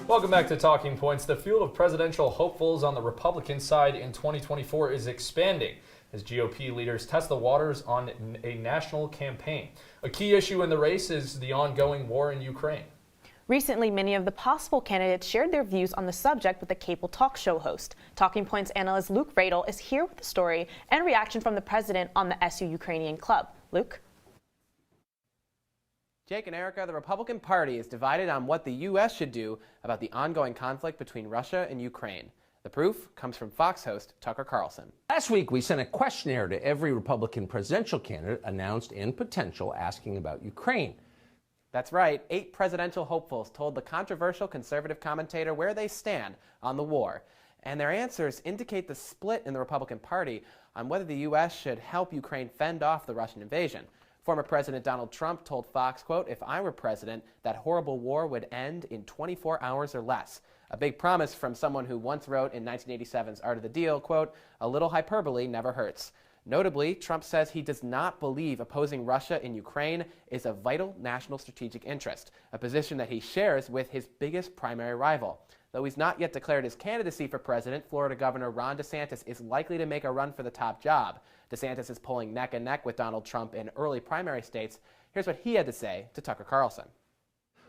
Welcome back to Talking Points. The field of presidential hopefuls on the Republican side in 2024 is expanding as GOP leaders test the waters on a national campaign. A key issue in the race is the ongoing war in Ukraine. Recently, many of the possible candidates shared their views on the subject with a cable talk show host. Talking Points analyst Luke Radel is here with the story and reaction from the president on the SU Ukrainian Club. Luke? Jake and Erica, the Republican Party is divided on what the U.S. should do about the ongoing conflict between Russia and Ukraine. The proof comes from Fox host Tucker Carlson. Last week, we sent a questionnaire to every Republican presidential candidate, announced and potential, asking about Ukraine. That's right. 8 presidential hopefuls told the controversial conservative commentator where they stand on the war. And their answers indicate the split in the Republican Party on whether the U.S. should help Ukraine fend off the Russian invasion. Former President Donald Trump told Fox, quote, "If I were president, that horrible war would end in 24 hours or less." A big promise from someone who once wrote in 1987's Art of the Deal, quote, "A little hyperbole never hurts." Notably, Trump says he does not believe opposing Russia in Ukraine is a vital national strategic interest, a position that he shares with his biggest primary rival. Though he's not yet declared his candidacy for president, Florida Governor Ron DeSantis is likely to make a run for the top job. DeSantis is polling neck and neck with Donald Trump in early primary states. Here's what he had to say to Tucker Carlson.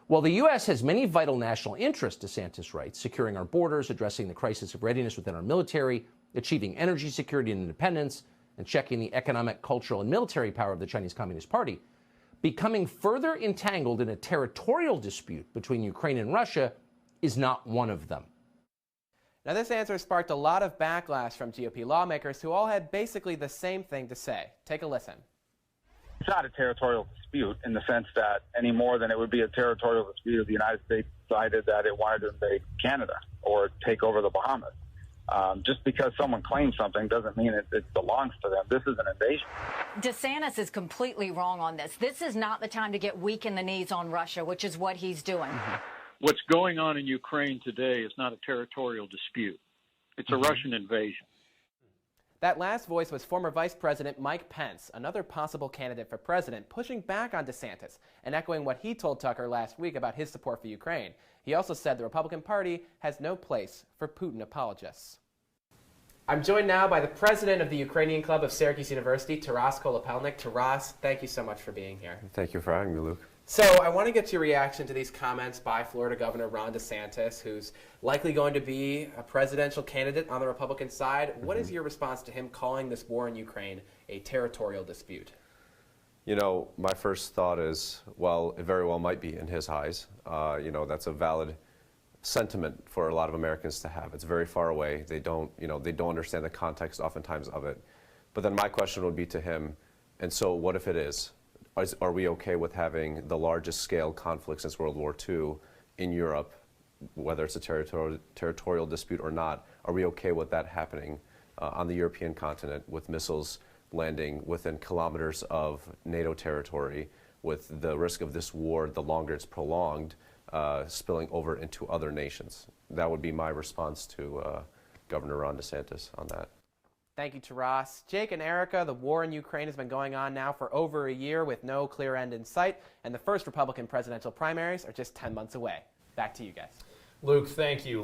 While the U.S. has many vital national interests, DeSantis writes, securing our borders, addressing the crisis of readiness within our military, achieving energy security and independence, and checking the economic, cultural, and military power of the Chinese Communist Party, becoming further entangled in a territorial dispute between Ukraine and Russia is not one of them. Now, this answer sparked a lot of backlash from GOP lawmakers who all had basically the same thing to say. Take a listen. It's not a territorial dispute in the sense that any more than it would be a territorial dispute if the United States decided that it wanted to invade Canada or take over the Bahamas. Just because someone claims something doesn't mean it belongs to them. This is an invasion. DeSantis is completely wrong on this. This is not the time to get weak in the knees on Russia, which is what he's doing. What's going on in Ukraine today is not a territorial dispute. It's a Russian invasion. That last voice was former Vice President Mike Pence, another possible candidate for president, pushing back on DeSantis and echoing what he told Tucker last week about his support for Ukraine. He also said the Republican Party has no place for Putin apologists. I'm joined now by the president of the Ukrainian Club of Syracuse University, Taras Kolopelnik. Taras, thank you so much for being here. Thank you for having me, Luke. So I want to get your reaction to these comments by Florida Governor Ron DeSantis, who's likely going to be a presidential candidate on the Republican side. What is your response to him calling this war in Ukraine a territorial dispute? You know, my first thought is, well, it very well might be in his eyes. That's a valid sentiment for a lot of Americans to have. It's very far away. They don't understand the context oftentimes of it. But then my question would be to him, and so what if it is? Are we okay with having the largest scale conflict since World War II in Europe, whether it's a territorial dispute or not? Are we okay with that happening on the European continent with missiles landing within kilometers of NATO territory, with the risk of this war, the longer it's prolonged, spilling over into other nations? That would be my response to Governor Ron DeSantis on that. Thank you, Taras. Jake and Erica, the war in Ukraine has been going on now for over a year with no clear end in sight, and the first Republican presidential primaries are just 10 months away. Back to you guys. Luke, thank you.